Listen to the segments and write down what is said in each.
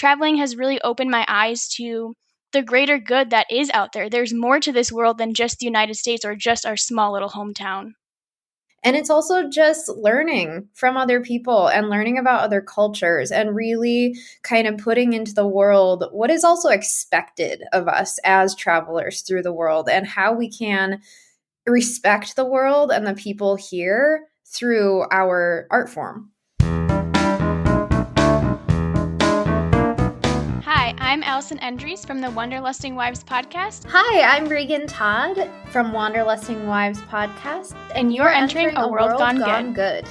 traveling has really opened my eyes to the greater good that is out there. There's more to this world than just the United States or just our small little hometown. And it's also just learning from other people and learning about other cultures and really kind of putting into the world what is also expected of us as travelers through the world and how we can respect the world and the people here through our art form. Hi, I'm Allison Endries from the Wanderlusting Wives podcast. Hi, I'm Regan Todd from Wanderlusting Wives podcast. And you're entering a world gone good.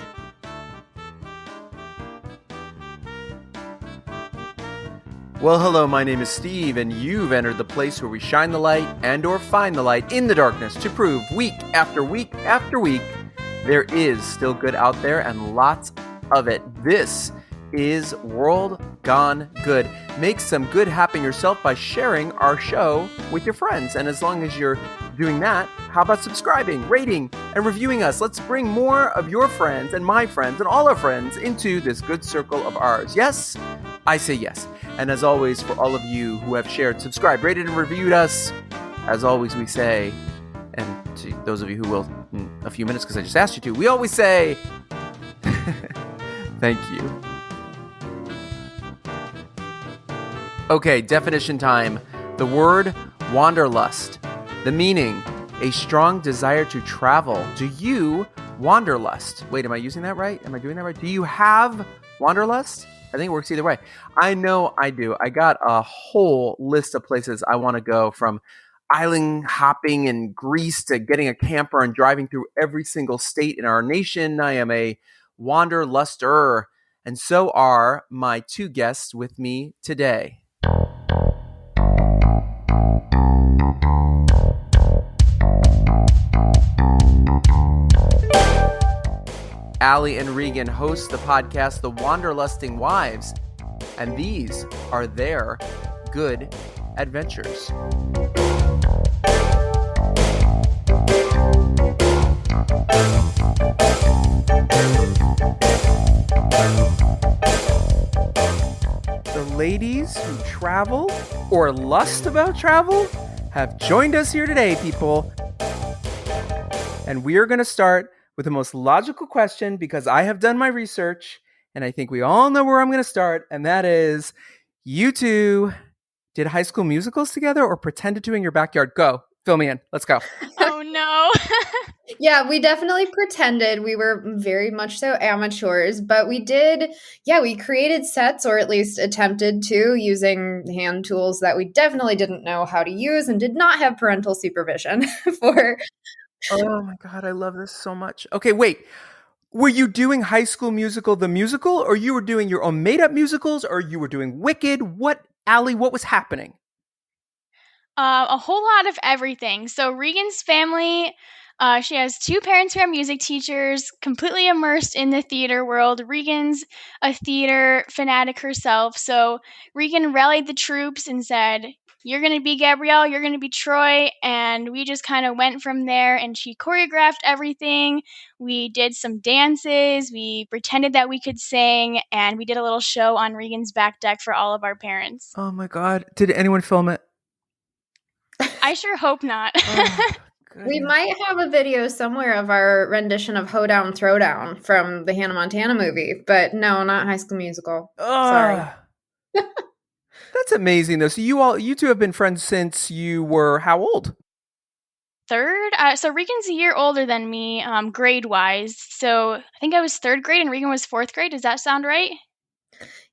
Well, hello, my name is Steve, and you've entered the place where we shine the light and or find the light in the darkness to prove week after week after week there is still good out there and lots of it. This is World Gone Good. Make some good happen yourself by sharing our show with your friends. And as long as you're doing that, how about subscribing, rating, and reviewing us? Let's bring more of your friends and my friends and all our friends into this good circle of ours. Yes? I say yes. And as always, for all of you who have shared, subscribed, rated, and reviewed us, as always we say, and to those of you who will in a few minutes because I just asked you to, we always say, thank you. Okay, definition time. The word wanderlust. The meaning, a strong desire to travel. Do you wanderlust? Wait, am I using that right? Am I doing that right? Do you have wanderlust? I think it works either way. I know I do. I got a whole list of places I want to go, from island hopping in Greece to getting a camper and driving through every single state in our nation. I am a wanderluster, and so are my two guests with me today. Allie and Regan host the podcast, The Wanderlusting Wives, and these are their good adventures. The ladies who travel or lust about travel have joined us here today, people. And we are going to start with the most logical question, because I have done my research and I think we all know where I'm going to start. And that is, you two did High School Musicals together or pretended to in your backyard? Go. Fill me in. Let's go. Oh, no. Yeah, we definitely pretended. We were very much so amateurs, but we did, we created sets, or at least attempted to, using hand tools that we definitely didn't know how to use and did not have parental supervision for. Oh my God, I love this so much. Okay, wait. Were you doing High School Musical, the musical, or you were doing your own made-up musicals, or you were doing Wicked? What, Allie, what was happening? A whole lot of everything. So Regan's family, she has two parents who are music teachers, completely immersed in the theater world. Regan's a theater fanatic herself. So Regan rallied the troops and said, "You're going to be Gabrielle, you're going to be Troy." And we just kind of went from there, and she choreographed everything. We did some dances, we pretended that we could sing, and we did a little show on Regan's back deck for all of our parents. Oh my God. Did anyone film it? I sure hope not. Oh, we might have a video somewhere of our rendition of Hoedown Throwdown from the Hannah Montana movie, but no, not High School Musical. Sorry. That's amazing, though. So you two have been friends since you were how old? Third. So Regan's a year older than me, grade-wise. So I think I was third grade and Regan was fourth grade. Does that sound right?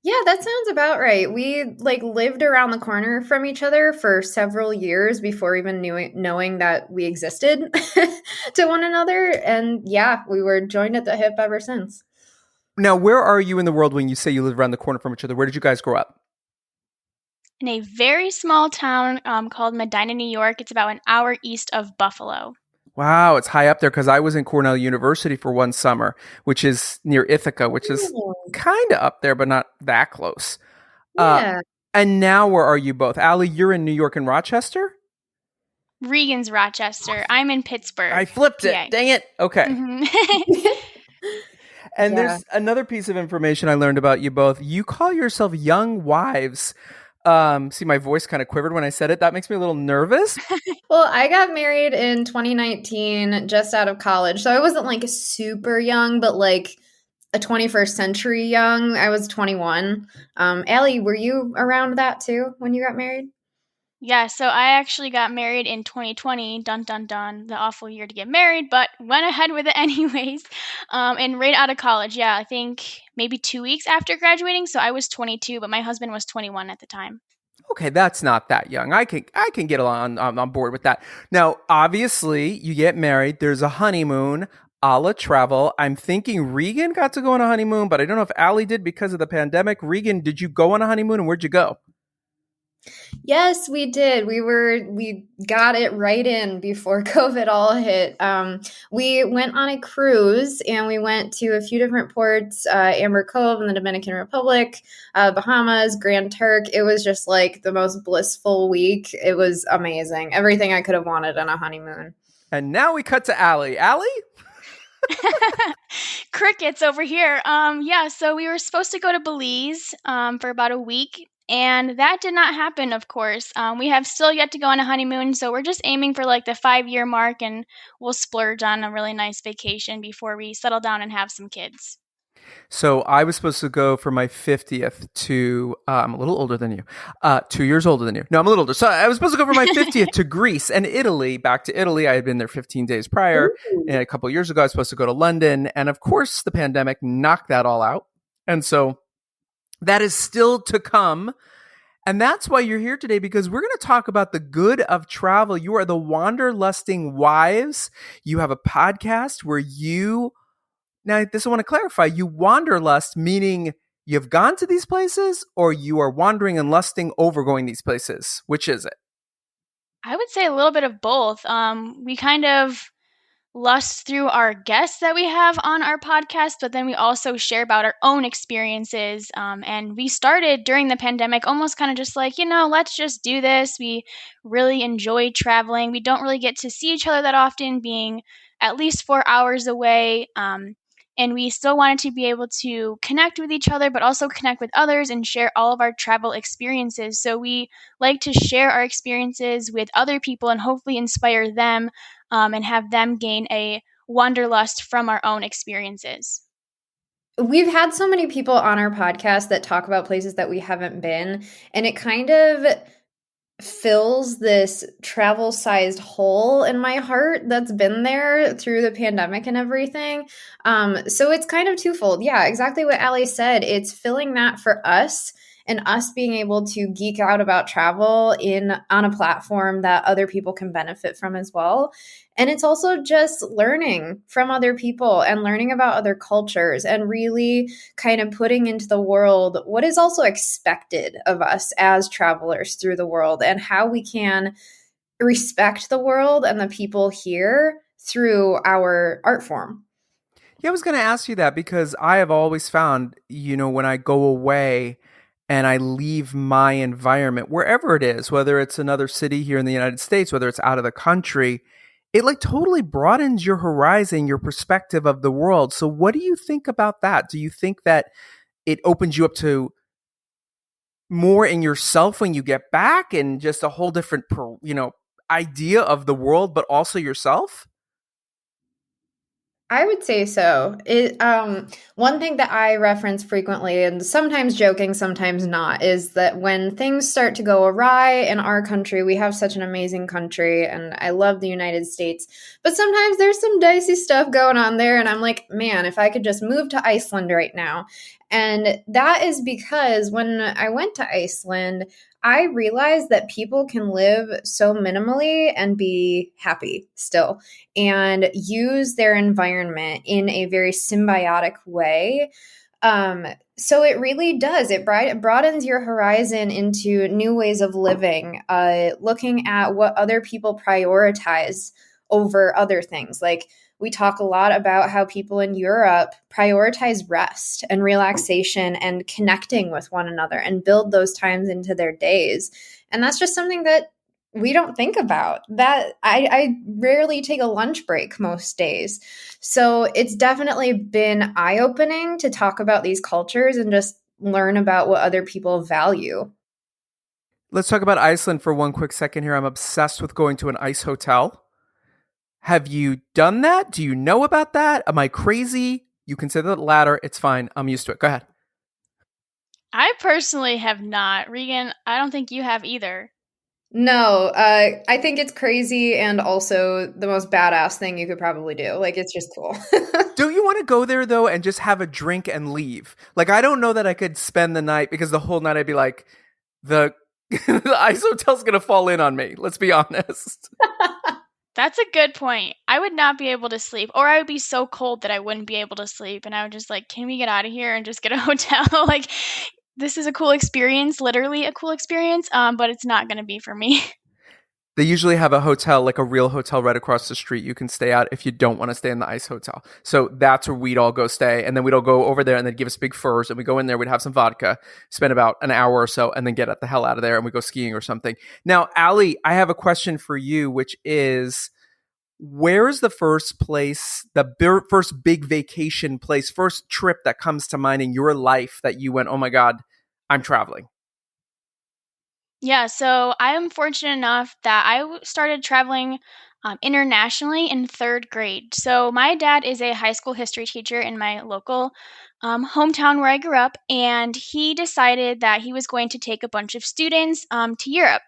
Yeah, that sounds about right. We lived around the corner from each other for several years before even knowing that we existed to one another. And yeah, we were joined at the hip ever since. Now, where are you in the world when you say you live around the corner from each other? Where did you guys grow up? In a very small town called Medina, New York. It's about an hour east of Buffalo. Wow, it's high up there, because I was in Cornell University for one summer, which is near Ithaca, which is kind of up there, but not that close. Yeah. And now where are you both? Allie, you're in New York and Rochester? Regan's Rochester. I'm in Pittsburgh. I flipped it. Yeah. Dang it. Okay. Mm-hmm. And Yeah. there's another piece of information I learned about you both. You call yourself young wives. See, my voice kind of quivered when I said it. That makes me a little nervous. Well, I got married in 2019, just out of college. So I wasn't like super young, but like a 21st century young. I was 21. Allie, were you around that too when you got married? Yeah, so I actually got married in 2020, dun dun dun, the awful year to get married, but went ahead with it anyways. And right out of college, yeah, I think maybe 2 weeks after graduating. So I was 22, but my husband was 21 at the time. Okay, that's not that young. I can get on board with that. Now, obviously, you get married. There's a honeymoon, a la travel. I'm thinking Regan got to go on a honeymoon, but I don't know if Allie did because of the pandemic. Regan, did you go on a honeymoon, and where'd you go? Yes, we did. We got it right in before COVID all hit. We went on a cruise and we went to a few different ports, Amber Cove in the Dominican Republic, Bahamas, Grand Turk. It was just like the most blissful week. It was amazing. Everything I could have wanted on a honeymoon. And now we cut to Allie. Allie? Crickets over here. Yeah, so we were supposed to go to Belize for about a week, and that did not happen, of course. We have still yet to go on a honeymoon, so we're just aiming for like the 5 year mark, and we'll splurge on a really nice vacation before we settle down and have some kids. So I was supposed to go for my 50th to, I'm a little older than you, 2 years older than you. No, I'm a little older. So I was supposed to go for my 50th to Greece and Italy, back to Italy. I had been there 15 days prior. Ooh. And a couple of years ago, I was supposed to go to London. And of course, the pandemic knocked that all out. And so that is still to come. And that's why you're here today, because we're going to talk about the good of travel. You are the Wanderlusting Wives. You have a podcast where you, now this I want to clarify, you wanderlust, meaning you've gone to these places or you are wandering and lusting over going these places. Which is it? I would say a little bit of both. We kind of lust through our guests that we have on our podcast, but then we also share about our own experiences. And we started during the pandemic, almost kind of just like, let's just do this. We really enjoy traveling. We don't really get to see each other that often, being at least 4 hours away. And we still wanted to be able to connect with each other, but also connect with others and share all of our travel experiences. So we like to share our experiences with other people and hopefully inspire them and have them gain a wanderlust from our own experiences. We've had so many people on our podcast that talk about places that we haven't been, and it kind of fills this travel sized hole in my heart that's been there through the pandemic and everything. So it's kind of twofold. Yeah, exactly what Allie said. It's filling that for us and us being able to geek out about travel on a platform that other people can benefit from as well. And it's also just learning from other people and learning about other cultures and really kind of putting into the world what is also expected of us as travelers through the world and how we can respect the world and the people here through our art form. Yeah, I was going to ask you that because I have always found, when I go away and I leave my environment, wherever it is, whether it's another city here in the United States, whether it's out of the country, it like totally broadens your horizon, your perspective of the world. So what do you think about that? Do you think that it opens you up to more in yourself when you get back and just a whole different, idea of the world, but also yourself? I would say so. One thing that I reference frequently, and sometimes joking, sometimes not, is that when things start to go awry in our country, we have such an amazing country, and I love the United States, but sometimes there's some dicey stuff going on there, and I'm like, man, if I could just move to Iceland right now. And that is because when I went to Iceland, I realized that people can live so minimally and be happy still and use their environment in a very symbiotic way. So it really does. It broadens your horizon into new ways of living, looking at what other people prioritize over other things. Like we talk a lot about how people in Europe prioritize rest and relaxation and connecting with one another and build those times into their days. And that's just something that we don't think about that. I rarely take a lunch break most days. So it's definitely been eye-opening to talk about these cultures and just learn about what other people value. Let's talk about Iceland for one quick second here. I'm obsessed with going to an ice hotel. Have you done that? Do you know about that? Am I crazy? You consider the latter. It's fine. I'm used to it. Go ahead. I personally have not. Regan, I don't think you have either. No, I think it's crazy and also the most badass thing you could probably do. Like, it's just cool. Don't you want to go there though and just have a drink and leave? Like, I don't know that I could spend the night because the whole night I'd be like, the the ice hotel's gonna fall in on me. Let's be honest. That's a good point. I would not be able to sleep, or I would be so cold that I wouldn't be able to sleep. And I would just like, can we get out of here and just get a hotel? Like, this is a cool experience, literally a cool experience, but it's not going to be for me. They usually have a hotel, like a real hotel right across the street you can stay at if you don't want to stay in the ice hotel. So that's where we'd all go stay. And then we'd all go over there and they'd give us big furs. And we go in there, we'd have some vodka, spend about an hour or so, and then get the hell out of there and we go skiing or something. Now, Allie, I have a question for you, which is, where's the first place, first big vacation place, first trip that comes to mind in your life that you went, oh my God, I'm traveling? Yeah, so I am fortunate enough that started traveling internationally in third grade. So my dad is a high school history teacher in my local hometown where I grew up, and he decided that he was going to take a bunch of students to Europe.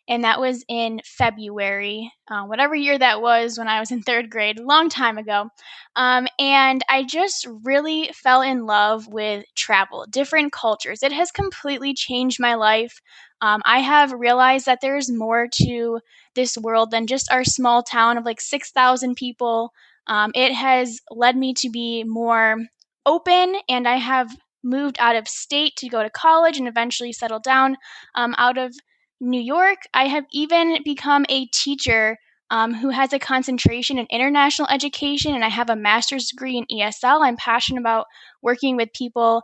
And that was in February, whatever year that was when I was in third grade, a long time ago. And I just really fell in love with travel, different cultures. It has completely changed my life. I have realized that there's more to this world than just our small town of like 6,000 people. It has led me to be more open, and I have moved out of state to go to college and eventually settle down out of New York. I have even become a teacher who has a concentration in international education, and I have a master's degree in ESL. I'm passionate about working with people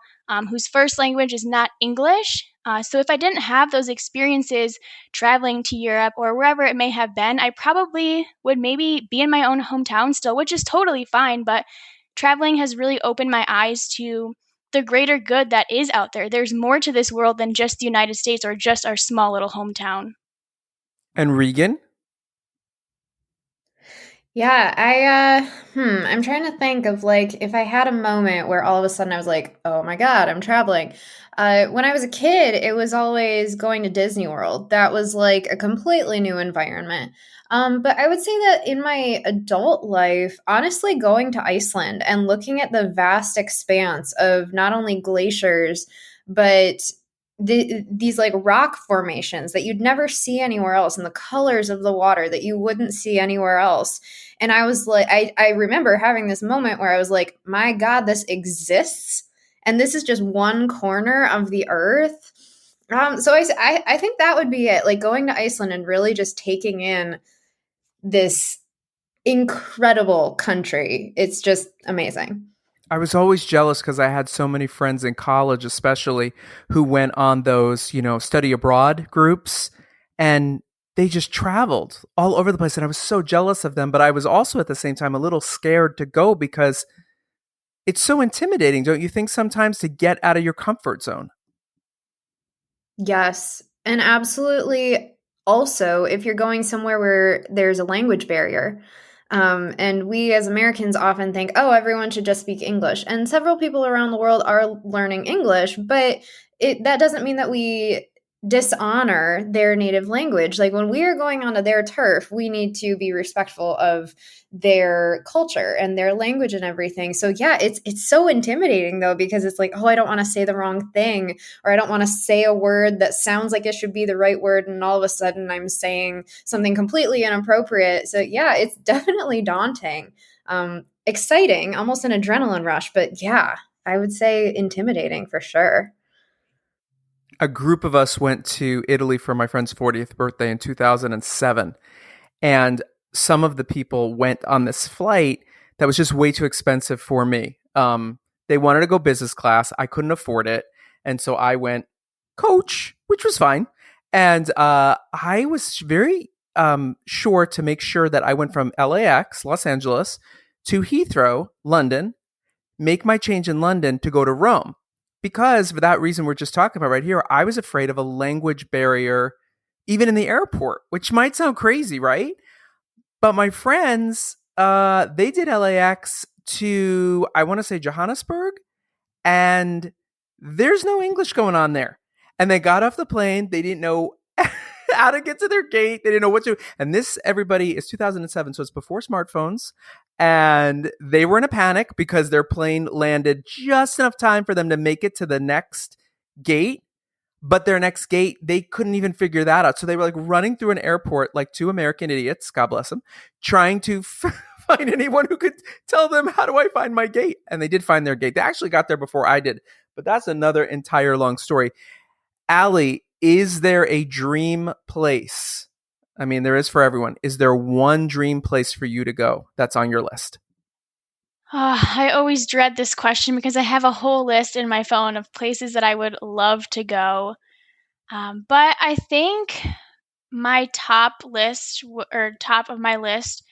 whose first language is not English. So if I didn't have those experiences traveling to Europe or wherever it may have been, I probably would maybe be in my own hometown still, which is totally fine. But traveling has really opened my eyes to the greater good that is out there. There's more to this world than just the United States or just our small little hometown. And Regan? Yeah, I'm trying to think of like if I had a moment where all of a sudden I was like, oh my God, I'm traveling. When I was a kid, it was always going to Disney World. That was like a completely new environment. But I would say that in my adult life, honestly, going to Iceland and looking at the vast expanse of not only glaciers, but these like rock formations that you'd never see anywhere else and the colors of the water that you wouldn't see anywhere else. And I was like, I remember having this moment where I was like, my God, this exists. And this is just one corner of the earth. So I think that would be it. Like going to Iceland and really just taking in this incredible country. It's just amazing. I was always jealous because I had so many friends in college, especially, who went on those, study abroad groups, and they just traveled all over the place. And I was so jealous of them. But I was also at the same time a little scared to go because it's so intimidating, don't you think, sometimes to get out of your comfort zone? Yes. And absolutely also, if you're going somewhere where there's a language barrier, and we as Americans often think, oh, everyone should just speak English. And several people around the world are learning English, but that doesn't mean that we dishonor their native language. Like when we are going onto their turf, we need to be respectful of their culture and their language and everything. So yeah, it's so intimidating though, because it's like, oh, I don't want to say the wrong thing, or I don't want to say a word that sounds like it should be the right word, and all of a sudden I'm saying something completely inappropriate. So yeah, it's definitely daunting. Exciting, almost an adrenaline rush, but yeah, I would say intimidating for sure. A group of us went to Italy for my friend's 40th birthday in 2007. And some of the people went on this flight that was just way too expensive for me. They wanted to go business class. I couldn't afford it. And so I went coach, which was fine. And I was very sure to make sure that I went from LAX, Los Angeles, to Heathrow, London, make my change in London to go to Rome. Because for that reason we're just talking about right here, I was afraid of a language barrier, even in the airport, which might sound crazy, right? But my friends, they did LAX to, I want to say Johannesburg, and there's no English going on there. And they got off the plane. They didn't know how to get to their gate. They didn't know what to do. And this, everybody, is 2007. So it's before smartphones. And they were in a panic because their plane landed just enough time for them to make it to the next gate. But their next gate, they couldn't even figure that out. So they were like running through an airport like two American idiots, God bless them, trying to find anyone who could tell them, how do I find my gate? And they did find their gate. They actually got there before I did. But that's another entire long story. Allie, is there a dream place? I mean, there is for everyone. Is there one dream place for you to go that's on your list? I always dread this question because I have a whole list in my phone of places that I would love to go. But I think my top list or top of my list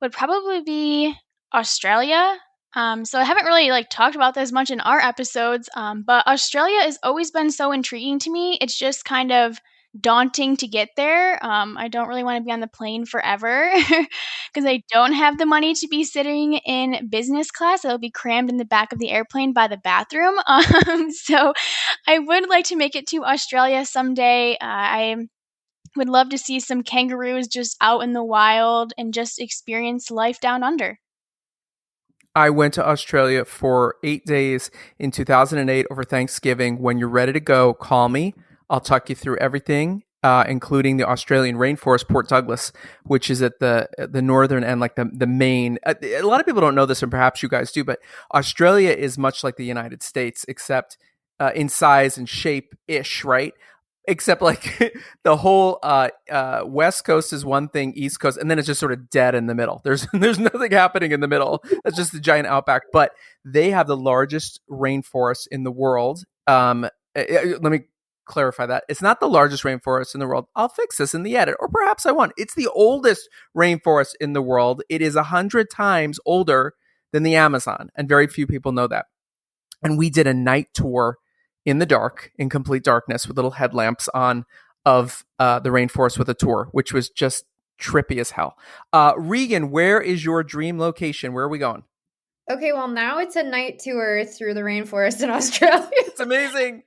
would probably be Australia. So I haven't really like talked about this much in our episodes, but Australia has always been so intriguing to me. It's just kind of daunting to get there. I don't really want to be on the plane forever because I don't have the money to be sitting in business class. I'll be crammed in the back of the airplane by the bathroom. So I would like to make it to Australia someday. I would love to see some kangaroos just out in the wild and just experience life down under. I went to Australia for 8 days in 2008 over Thanksgiving. When you're ready to go, call me. I'll talk you through everything, including the Australian rainforest, Port Douglas, which is at the northern end, like the main. A lot of people don't know this, and perhaps you guys do, but Australia is much like the United States, except in size and shape-ish, right? Except like the whole West Coast is one thing, East Coast, and then it's just sort of dead in the middle. There's nothing happening in the middle. It's just a giant outback. But they have the largest rainforest in the world. Let me clarify that. It's not the largest rainforest in the world. I'll fix this in the edit, or perhaps I won't. It's the oldest rainforest in the world. It is 100 times older than the Amazon, and very few people know that. And we did a night tour in the dark, in complete darkness, with little headlamps on, of the rainforest with a tour, which was just trippy as hell. Regan, where is your dream location? Where are we going? Okay, well, now it's a night tour through the rainforest in Australia. It's amazing.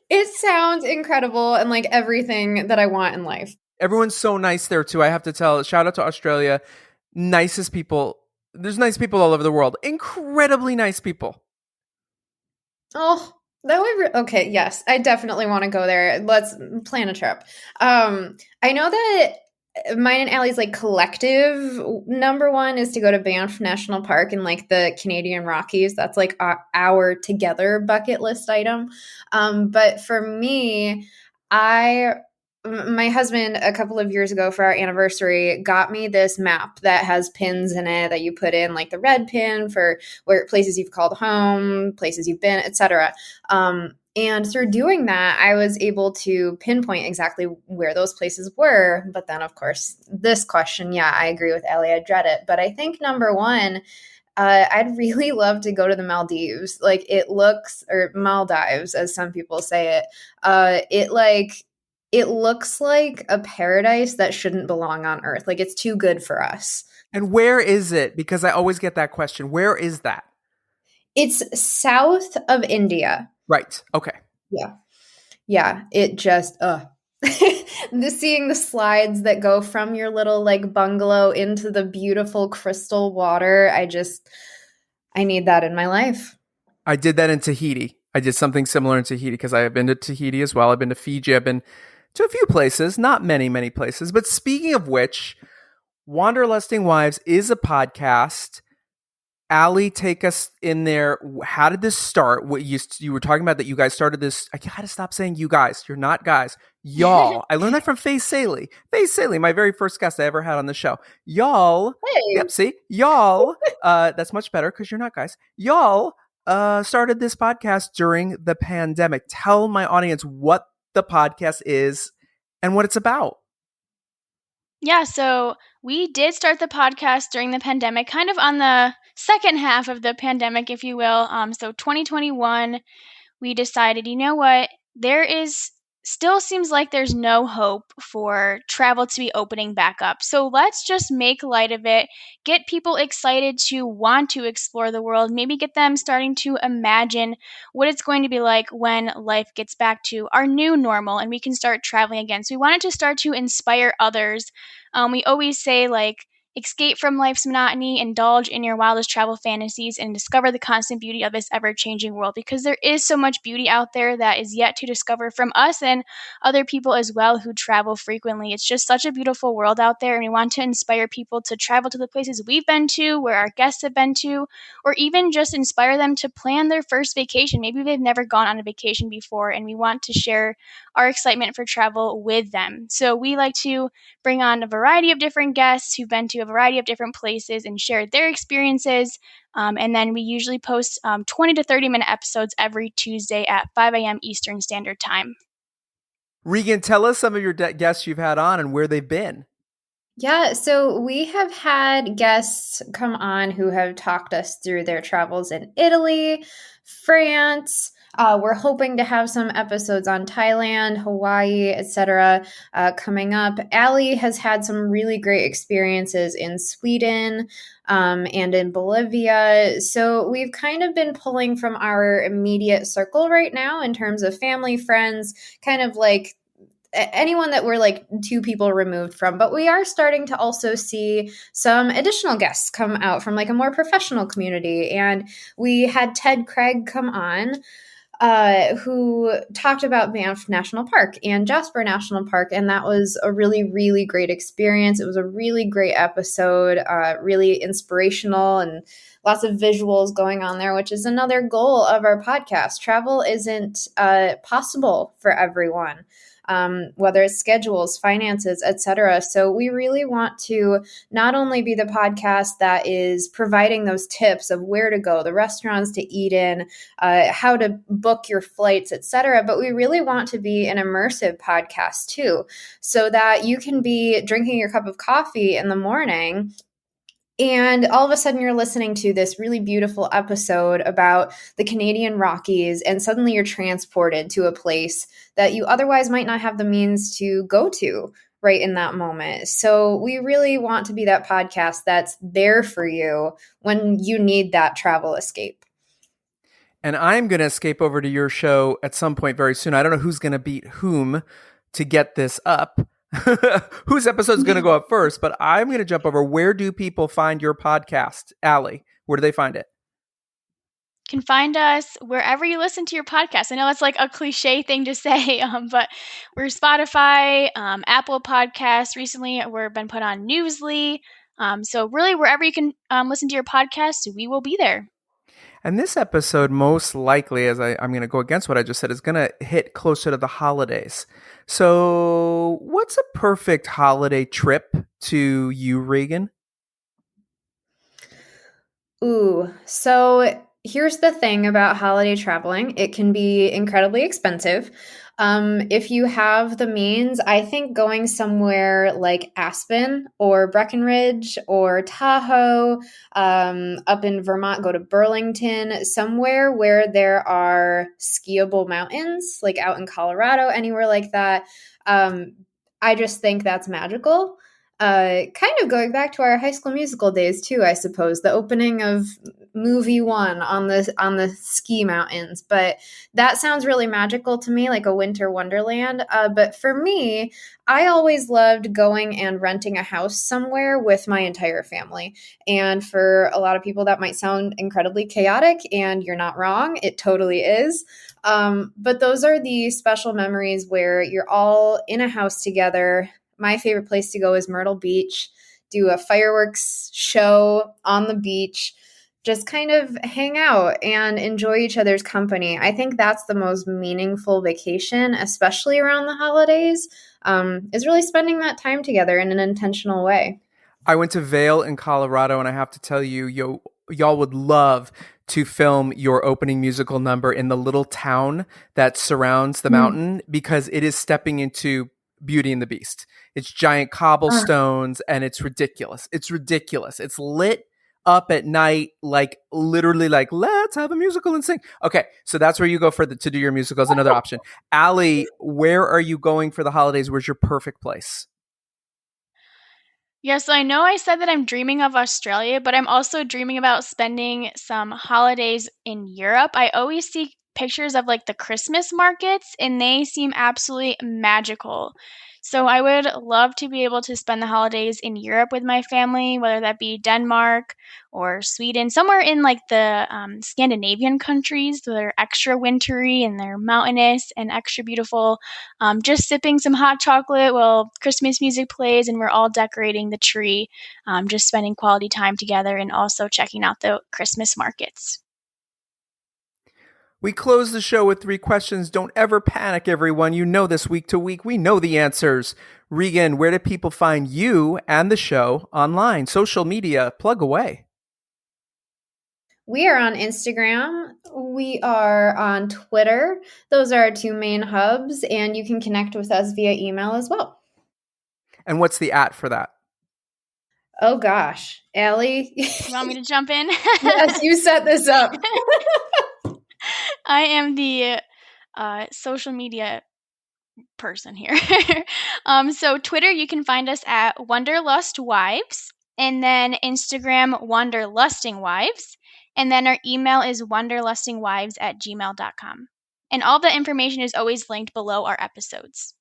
It sounds incredible and like everything that I want in life. Everyone's so nice there, too. I have to tell, shout out to Australia. Nicest people. There's nice people all over the world. Incredibly nice people. Oh, that would okay, yes. I definitely want to go there. Let's plan a trip. I know that mine and Allie's like collective number one is to go to Banff National Park in like the Canadian Rockies. That's like our together bucket list item. But for me, my husband a couple of years ago for our anniversary got me this map that has pins in it that you put in, like the red pin for where places you've called home, places you've been, etc. And through doing that, I was able to pinpoint exactly where those places were. But then, of course, this question, yeah, I agree with Ellie. I dread it. But I think number one, I'd really love to go to the Maldives. Like it looks, or Maldives, as some people say it. It looks like a paradise that shouldn't belong on Earth. Like it's too good for us. And where is it? Because I always get that question. Where is that? It's south of India. Right. Okay. Yeah. Yeah. It just, seeing the slides that go from your little like bungalow into the beautiful crystal water. I need that in my life. I did that in Tahiti. I did something similar in Tahiti because I have been to Tahiti as well. I've been to Fiji. I've been to a few places, not many, many places. But speaking of which, Wanderlusting Wives is a podcast. Allie, take us in there. How did this start? What you were talking about that you guys started this. I gotta stop saying you guys. You're not guys. Y'all. I learned that from Faye Saley. Faye Saley, my very first guest I ever had on the show. Y'all. Hey. Yep, see? Y'all. That's much better because you're not guys. Y'all started this podcast during the pandemic. Tell my audience what the podcast is and what it's about. Yeah, so we did start the podcast during the pandemic, kind of on the second half of the pandemic, if you will. So 2021, we decided, you know what, there is still seems like there's no hope for travel to be opening back up. So let's just make light of it, get people excited to want to explore the world, maybe get them starting to imagine what it's going to be like when life gets back to our new normal and we can start traveling again. So we wanted to start to inspire others. We always say, like, escape from life's monotony, indulge in your wildest travel fantasies, and discover the constant beauty of this ever changing world, because there is so much beauty out there that is yet to discover from us and other people as well who travel frequently. It's just such a beautiful world out there, and we want to inspire people to travel to the places we've been to, where our guests have been to, or even just inspire them to plan their first vacation. Maybe they've never gone on a vacation before, and we want to share our excitement for travel with them. So we like to bring on a variety of different guests who've been to a variety of different places and share their experiences. And then we usually post 20 to 30-minute episodes every Tuesday at 5 a.m. Eastern Standard Time. Regan, tell us some of your guests you've had on and where they've been. Yeah, so we have had guests come on who have talked us through their travels in Italy, France. We're hoping to have some episodes on Thailand, Hawaii, etc. Coming up. Allie has had some really great experiences in Sweden and in Bolivia. So we've kind of been pulling from our immediate circle right now in terms of family, friends, kind of like anyone that we're like two people removed from. But we are starting to also see some additional guests come out from like a more professional community. And we had Ted Craig come on, who talked about Banff National Park and Jasper National Park. And that was a really, really great experience. It was a really great episode, really inspirational, and lots of visuals going on there, which is another goal of our podcast. Travel isn't possible for everyone. Whether it's schedules, finances, etc. So we really want to not only be the podcast that is providing those tips of where to go, the restaurants to eat in, how to book your flights, etc., but we really want to be an immersive podcast too, so that you can be drinking your cup of coffee in the morning and all of a sudden, you're listening to this really beautiful episode about the Canadian Rockies, and suddenly you're transported to a place that you otherwise might not have the means to go to right in that moment. So we really want to be that podcast that's there for you when you need that travel escape. And I'm going to escape over to your show at some point very soon. I don't know who's going to beat whom to get this up. Whose episode is going to go up first, but I'm going to jump over. Where do people find your podcast, Allie? Where do they find it? Can find us wherever you listen to your podcast. I know that's like a cliche thing to say, but we're Spotify, Apple Podcasts. Recently, we've been put on Newsly. So really, wherever you can listen to your podcast, we will be there. And this episode, most likely, as I'm going to go against what I just said, is going to hit closer to the holidays. So what's a perfect holiday trip to you, Regan? Ooh, so here's the thing about holiday traveling. It can be incredibly expensive. If you have the means, I think going somewhere like Aspen or Breckenridge or Tahoe, up in Vermont, go to Burlington, somewhere where there are skiable mountains, like out in Colorado, anywhere like that. I just think that's magical. Kind of going back to our High School Musical days too, I suppose. The opening of movie one on the ski mountains, but that sounds really magical to me, like a winter wonderland. But for me, I always loved going and renting a house somewhere with my entire family. And for a lot of people, that might sound incredibly chaotic, and you're not wrong. It totally is. But those are the special memories where you're all in a house together. My favorite place to go is Myrtle Beach, do a fireworks show on the beach, just kind of hang out and enjoy each other's company. I think that's the most meaningful vacation, especially around the holidays, is really spending that time together in an intentional way. I went to Vail in Colorado, and I have to tell you, y'all would love to film your opening musical number in the little town that surrounds the mountain, because it is stepping into Beauty and the Beast. It's giant cobblestones and it's ridiculous. It's ridiculous. It's lit up at night, like literally like, let's have a musical and sing. Okay, so that's where you go to do your musical is another option. Allie, where are you going for the holidays? Where's your perfect place? Yes, I know I said that I'm dreaming of Australia, but I'm also dreaming about spending some holidays in Europe. I always see pictures of like the Christmas markets and they seem absolutely magical. So I would love to be able to spend the holidays in Europe with my family, whether that be Denmark or Sweden, somewhere in like the Scandinavian countries that are extra wintry and they're mountainous and extra beautiful. Just sipping some hot chocolate while Christmas music plays and we're all decorating the tree, just spending quality time together and also checking out the Christmas markets. We close the show with 3 questions. Don't ever panic, everyone. You know this week to week. We know the answers. Regan, where do people find you and the show online? Social media, plug away. We are on Instagram. We are on Twitter. Those are our 2 main hubs, and you can connect with us via email as well. And what's the @ for that? Oh gosh, Allie. You want me to jump in? Yes, you set this up. I am the social media person here. So Twitter, you can find us at Wanderlust Wives, and then Instagram, Wanderlusting Wives, and then our email is wanderlustingwives@gmail.com. And all the information is always linked below our episodes.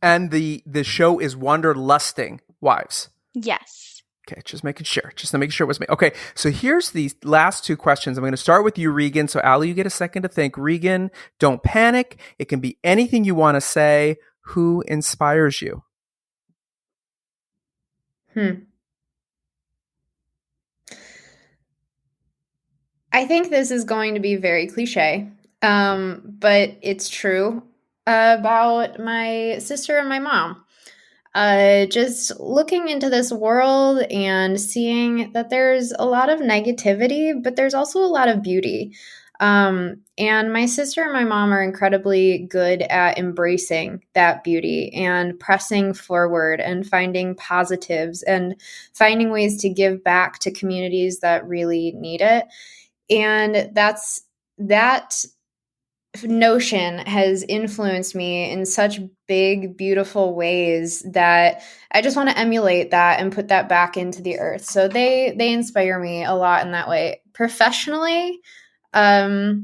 And the show is Wanderlusting Wives. Yes. Okay, just making sure. Just to make sure it was me. Okay, so here's the last 2 questions. I'm going to start with you, Regan. So, Allie, you get a second to think. Regan, don't panic. It can be anything you want to say. Who inspires you? I think this is going to be very cliche, but it's true about my sister and my mom. Just looking into this world and seeing that there's a lot of negativity, but there's also a lot of beauty. And my sister and my mom are incredibly good at embracing that beauty and pressing forward and finding positives and finding ways to give back to communities that really need it. And that notion has influenced me in such big, beautiful ways that I just want to emulate that and put that back into the earth. So they inspire me a lot in that way. Professionally, I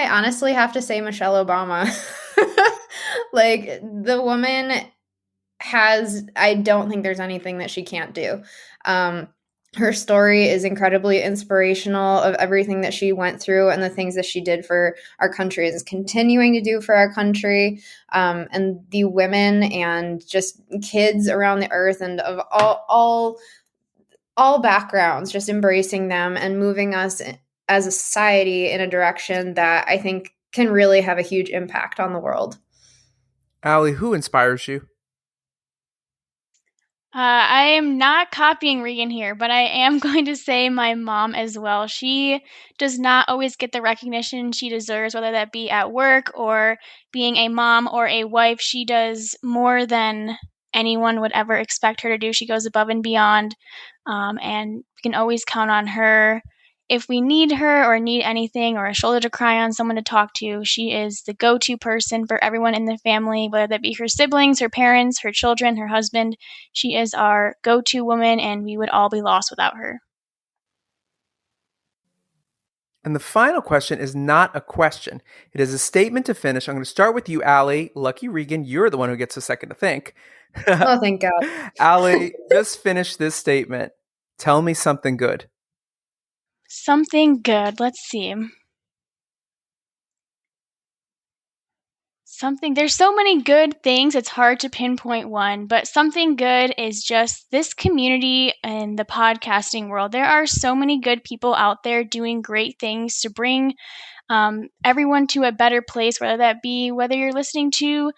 honestly have to say Michelle Obama. Like, the woman I don't think there's anything that she can't do. Her story is incredibly inspirational of everything that she went through and the things that she did for our country and is continuing to do for our country, and the women and just kids around the earth and of all backgrounds, just embracing them and moving us as a society in a direction that I think can really have a huge impact on the world. Allie, who inspires you? I am not copying Regan here, but I am going to say my mom as well. She does not always get the recognition she deserves, whether that be at work or being a mom or a wife. She does more than anyone would ever expect her to do. She goes above and beyond, and we can always count on her. If we need her or need anything or a shoulder to cry on, someone to talk to, she is the go-to person for everyone in the family, whether that be her siblings, her parents, her children, her husband. She is our go-to woman, and we would all be lost without her. And the final question is not a question. It is a statement to finish. I'm going to start with you, Allie. Lucky Regan, you're the one who gets a second to think. Oh, thank God. Allie, just finish this statement. Tell me something good. Something good. Let's see. There's so many good things, it's hard to pinpoint one, but something good is just this community and the podcasting world. There are so many good people out there doing great things to bring everyone to a better place, whether you're listening to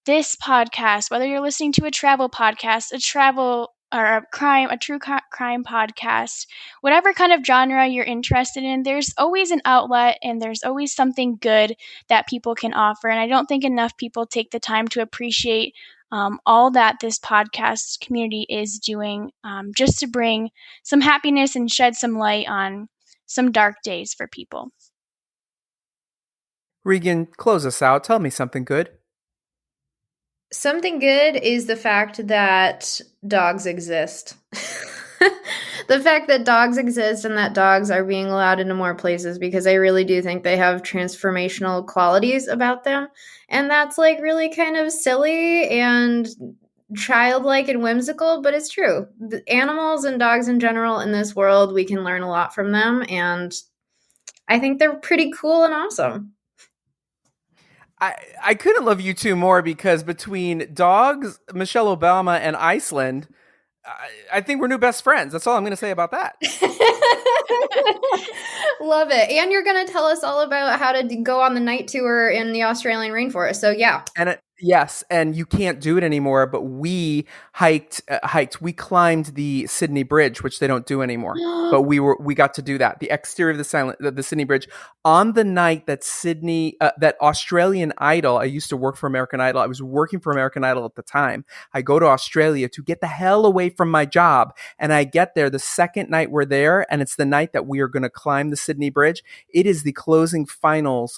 this podcast, whether you're listening to a travel podcast, a travel or a true crime podcast, whatever kind of genre you're interested in, there's always an outlet and there's always something good that people can offer. And I don't think enough people take the time to appreciate all that this podcast community is doing, just to bring some happiness and shed some light on some dark days for people. Regan, close us out. Tell me something good. Something good is the fact that dogs exist. The fact that dogs exist and that dogs are being allowed into more places, because I really do think they have transformational qualities about them. And that's like really kind of silly and childlike and whimsical, but it's true. The animals and dogs in general in this world, we can learn a lot from them. And I think they're pretty cool and awesome. I couldn't love you two more, because between dogs, Michelle Obama, and Iceland, I think we're new best friends. That's all I'm going to say about that. Love it. And you're going to tell us all about how to go on the night tour in the Australian rainforest. So yeah. And yes, and you can't do it anymore, but we we climbed the Sydney Bridge, which they don't do anymore. But we got to do that. The exterior of the Sydney Bridge on the night that that Australian Idol. I used to work for American Idol. I was working for American Idol at the time. I go to Australia to get the hell away from my job, and I get there the second night we're there, and it's the night that we are going to climb the Sydney Bridge. It is the closing final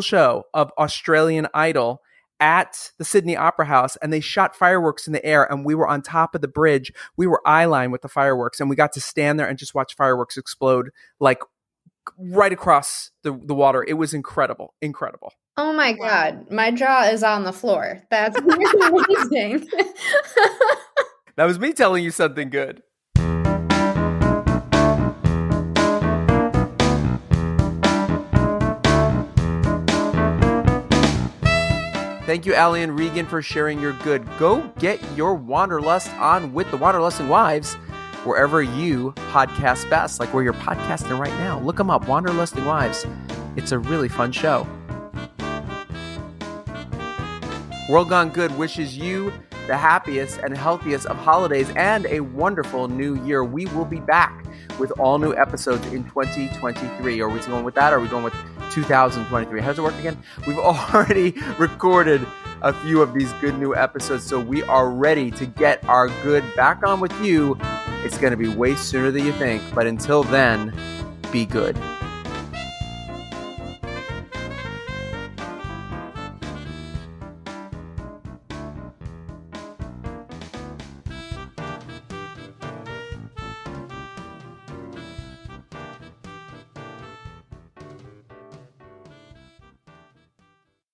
show of Australian Idol at the Sydney Opera House, and they shot fireworks in the air, and we were on top of the bridge. We were eyeline with the fireworks, and we got to stand there and just watch fireworks explode like right across the water. It was incredible. Oh my God. My jaw is on the floor. That's amazing. That was me telling you something good. Thank you, Allie and Regan, for sharing your good. Go get your Wanderlust on with the Wanderlusting Wives wherever you podcast best, like where you're podcasting right now. Look them up, Wanderlusting Wives. It's a really fun show. World Gone Good wishes you the happiest and healthiest of holidays and a wonderful new year. We will be back with all new episodes in 2023. Are we going with that? Or are we going with 2023? How does it work again? We've already recorded a few of these good new episodes, so we are ready to get our good back on with you. It's going to be way sooner than you think, but until then, be good.